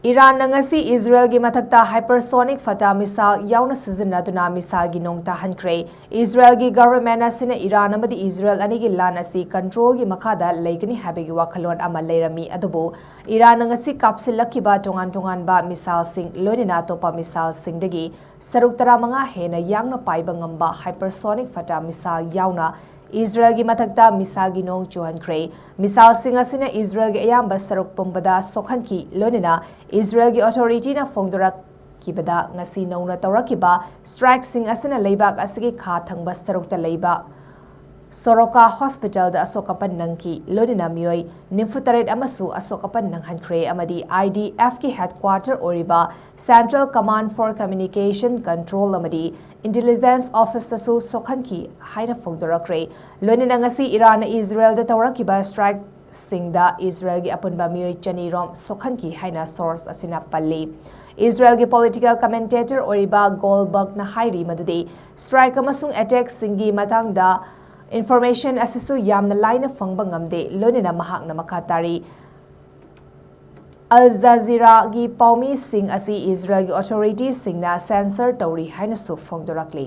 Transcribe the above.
Iran Ngasi Israel gi Mathakta Hypersonic Fattah Missile Youna Sijinaduna Missle gi Nongtahankhre Israel gi government asina Iran amadi Israel anigi lan asi control gi makhada leigani habegi wakhalon ama leirami adubu Iran ngasi kapsilakiba tongan ba missile sing loinina topa missile sing dagi saruk taramanga hena yangna paiba ngamba Hypersonic Fattah Missile Youna Israel gi Mathakta missile gi Nongtahankhre missile sing asina Israel gi ayamba saruk pumbada sokhanki loinina Israel gi authority na fongdorak kibada ngasi nauna tawrakiba strike sing asina leibak asigi kha thangba sarukta leiba Soroka Hospital da asokapan nangki lodina mioi nimfutaret amasu asokapan nanghankre amadi IDF ki headquarter oriba Central Command for Communication Control amadi Intelligence Officer su sokhanki haina fongdorakre lodina ngasi Iran Israel da tawrakiba strike singda Israel gi apunba mioi chanirom sokhanki haina source asina palli Israel gi political commentator oriba Goldberg na hairi madudi strike amasung attack singi matangda information asisu yamna line fangba ngamde lonina mahakna makatari Al Jazeera gi paumi sing asi Israel gi authorities singna censor tawri haina su fongdorakli